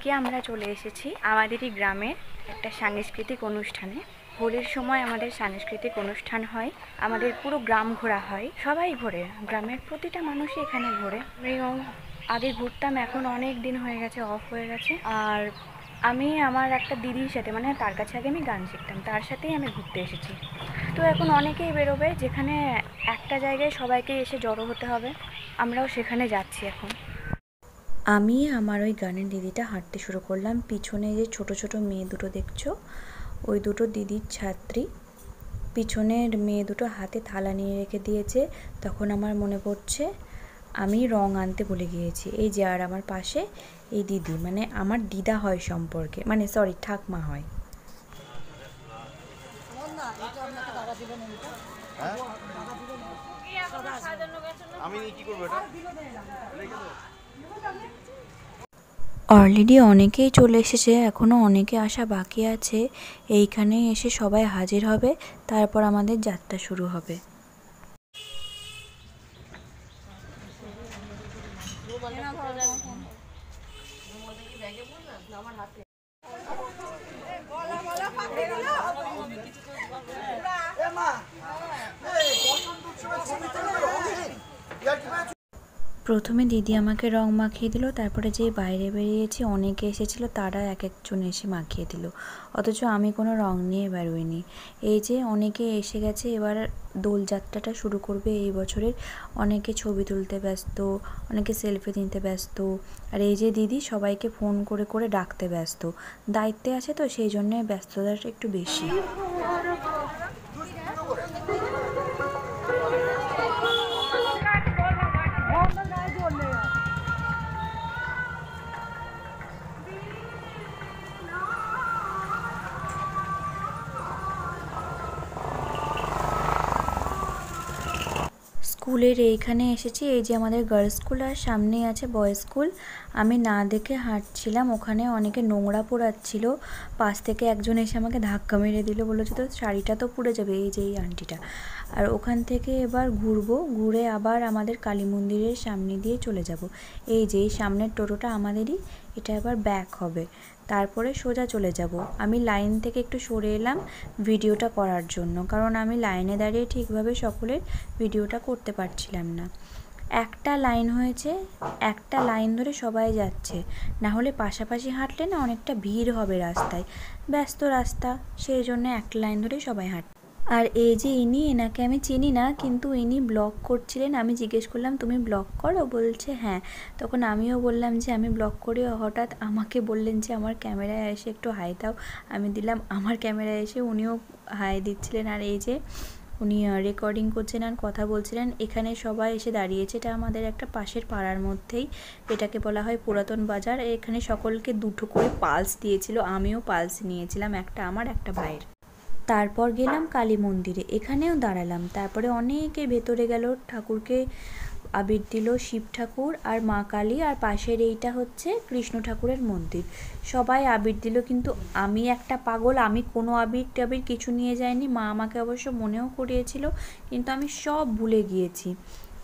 আজকে আমরা চলে এসেছি আমাদেরই গ্রামের একটা সাংস্কৃতিক অনুষ্ঠানে। হোলির সময় আমাদের সাংস্কৃতিক অনুষ্ঠান হয়, আমাদের পুরো গ্রাম ঘোরা হয়, সবাই ঘোরে, গ্রামের প্রতিটা মানুষই এখানে ঘোরে। আমিও আগে ঘুরতাম, এখন অনেক দিন হয়ে গেছে, অফ হয়ে গেছে। আর আমি আমার একটা দিদির সাথে, মানে তার কাছে আগে আমি গান শিখতাম, তার সাথেই আমি ঘুরতে এসেছি। তো এখন অনেকেই বেরোবে, যেখানে একটা জায়গায় সবাইকে এসে জড়ো হতে হবে, আমরাও সেখানে যাচ্ছি এখন। আমি আমার ওই গানের দিদিটা হাঁটতে শুরু করলাম। পিছনে যে ছোট ছোট মেয়ে দুটো দেখছো, ওই দুটো দিদির ছাত্রী। পিছনের মেয়ে দুটো হাতে থালা নিয়ে রেখে দিয়েছে। তখন আমার মনে পড়ছে আমি রং আনতে ভুলে গিয়েছি। এই যে আর আমার পাশে এই দিদি, মানে আমার দিদা হয় সম্পর্কে, মানে সরি ঠাকমা হয়। অলরেডি অনেকেই চলে এসেছে, এখনও অনেকে আসা বাকি আছে। এইখানে এসে সবাই হাজির হবে, তারপর আমাদের যাত্রা শুরু হবে। প্রথমে দিদি আমাকে রং মাখিয়ে দিল, তারপরে যে বাইরে বেরিয়েছি অনেকে এসেছিল, তারা এক একজন এসে মাখিয়ে দিল, অথচ আমি কোনো রং নিয়ে বেরোইনি। এই যে অনেকে এসে গেছে, এবার দোলযাত্রাটা শুরু করবে এই বছরের। অনেকে ছবি তুলতে ব্যস্ত, অনেকে সেলফি নিতে ব্যস্ত। আর এই যে দিদি সবাইকে ফোন করে করে ডাকতে ব্যস্ত, দায়িত্বে আছে তো, সেই জন্য ব্যস্ততাটা একটু বেশি। স্কুলের এইখানে এসেছি, এই যে আমাদের গার্লস স্কুল, আর সামনেই আছে বয়েজ স্কুল। আমি না দেখে হাঁটছিলাম, ওখানে অনেকে নোংরা পোড়াচ্ছিল। পাশ থেকে একজন এসে আমাকে ধাক্কা মেরে দিল, বলেছে তো শাড়িটা তো পুড়ে যাবে, এই যে এই আন্টিটা। আর ওখান থেকে এবার ঘুরবো, ঘুরে আবার আমাদের কালী মন্দিরের সামনে দিয়ে চলে যাব। এই যে এই সামনের টোটোটা আমাদেরই, এটা এবার ব্যাক হবে, তারপরে সোজা চলে যাব। আমি লাইন থেকে একটু সরে এলাম ভিডিওটা করার জন্য, কারণ আমি লাইনে দাঁড়িয়ে ঠিকভাবে সকলের ভিডিওটা করতে পারছিলাম না। একটা লাইন হয়েছে, একটা লাইন ধরে সবাই যাচ্ছে, না হলে পাশাপাশি হাঁটলে না অনেকটা ভিড় হবে রাস্তায়, ব্যস্ত রাস্তা, সেই জন্য একটা লাইন ধরে সবাই হাঁটে। আর এই যে ইনি, এনাকে আমি চিনি না, কিন্তু ইনি ব্লগ করছিলেন। আমি জিজ্ঞেস করলাম তুমি ব্লগ করো, বলছে হ্যাঁ। তখন আমিও বললাম যে আমি ব্লগ করি। হঠাৎ আমাকে বললেন যে আমার ক্যামেরায় এসে একটু হাই দাও, আমি দিলাম আমার ক্যামেরায় এসে, উনিও হাই দিচ্ছিলেন। আর এই যে উনি রেকর্ডিং করছেন আর কথা বলছিলেন। এখানে সবাই এসে দাঁড়িয়েছে, এটা আমাদের একটা পাশের পাড়ার মধ্যেই, এটাকে বলা হয় পুরাতন বাজার। এখানে সকলকে দুটো করে পালস দিয়েছিল, আমিও পালস নিয়েছিলাম, একটা আমার একটা ভাইয়ের। তারপর গেলাম কালী মন্দিরে, এখানেও দাঁড়ালাম। তারপরে অনেকে ভেতরে গেল, ঠাকুরকে আবির দিল, শিব ঠাকুর আর মা কালী, আর পাশের এইটা হচ্ছে কৃষ্ণ ঠাকুরের মন্দির। সবাই আবির দিল, কিন্তু আমি একটা পাগল, আমি কোনো আবির টাবির কিছু নিয়ে যাইনি। মা আমাকে অবশ্য মনেও করিয়েছিল, কিন্তু আমি সব ভুলে গিয়েছি,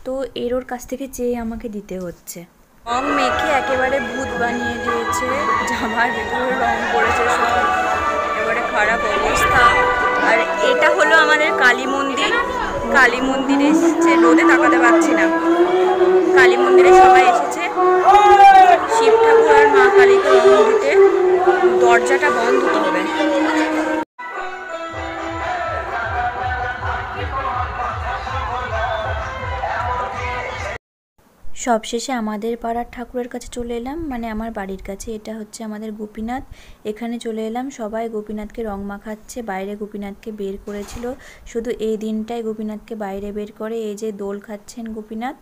তো এর ওর কাছ থেকে চেয়ে আমাকে দিতে হচ্ছে। রং মেখে একেবারে ভূত বানিয়ে দিয়েছে, জামার ভেতরে রং পড়েছে সব, এবারে খারাপ অবস্থা। আর এটা হলো আমাদের কালী মন্দির। কালী মন্দিরে এসেছে, রোদে তাকাতে পারছি না, কালী মন্দিরে সবাই এসেছে শিব ঠাকুর আর মা কালীকে রং দিতে। দরজাটা বন্ধ করবে। সবশেষে আমাদের পাড়ার ঠাকুরের কাছে চলে এলাম, মানে আমার বাড়ির কাছে, এটা হচ্ছে আমাদের গোপীনাথ। এখানে চলে এলাম, সবাই গোপীনাথকে রং মাখাচ্ছে। বাইরে গোপীনাথকে বের করেছিল, শুধু এই দিনটাই গোপীনাথকে বাইরে বের করে। এই যে দোল খাচ্ছেন গোপীনাথ,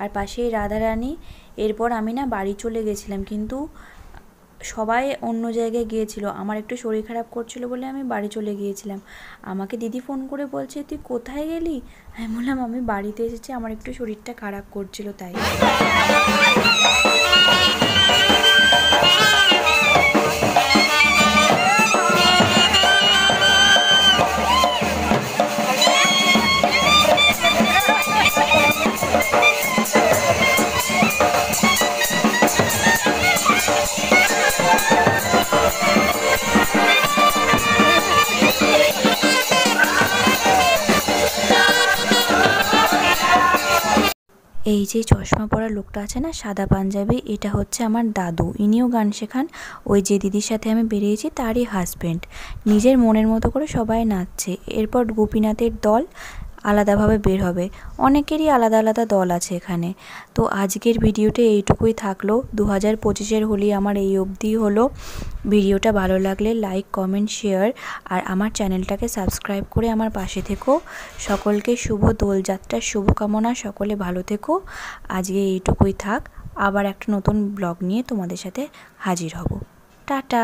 আর পাশেই রাধারানী। এরপর আমি না বাড়ি চলে গেছিলাম, কিন্তু সবাই অন্য জায়গায় গিয়েছিল, আমার একটু শরীর খারাপ করছিল বলে আমি বাড়ি চলে গিয়েছিলাম। আমাকে দিদি ফোন করে বলছে তুই কোথায় গেলি, আমি বললাম আমি বাড়িতে এসেছি, আমার একটু শরীরটা খারাপ করছিল তাই। যে চশমা পরা লোকটা আছে না, সাদা পাঞ্জাবি, এটা হচ্ছে আমার দাদু। ইনিও গান শেখান। ওই যে দিদির সাথে আমি বেরিয়েছি তারই হাজব্যান্ড। নিজের মনের মতো করে সবাই নাচছে। এরপর গোপীনাথের দল আলাদাভাবে বের হবে। অনেকেরই আলাদা আলাদা দল আছে এখানে। তো আজকের ভিডিওটা এইটুকুই থাকলো। 2025-এর হোলি আমার এই অবধি হলো। ভিডিওটা ভালো লাগলে লাইক, কমেন্ট, শেয়ার আর আমার চ্যানেলটাকে সাবস্ক্রাইব করে আমার পাশে থেকো। সকলকে শুভ দোলযাত্রার শুভকামনা। সকলে ভালো থেকো। আজকে এইটুকুই থাক। আবার একটা নতুন ব্লগ নিয়ে তোমাদের সাথে হাজির হব। টাটা।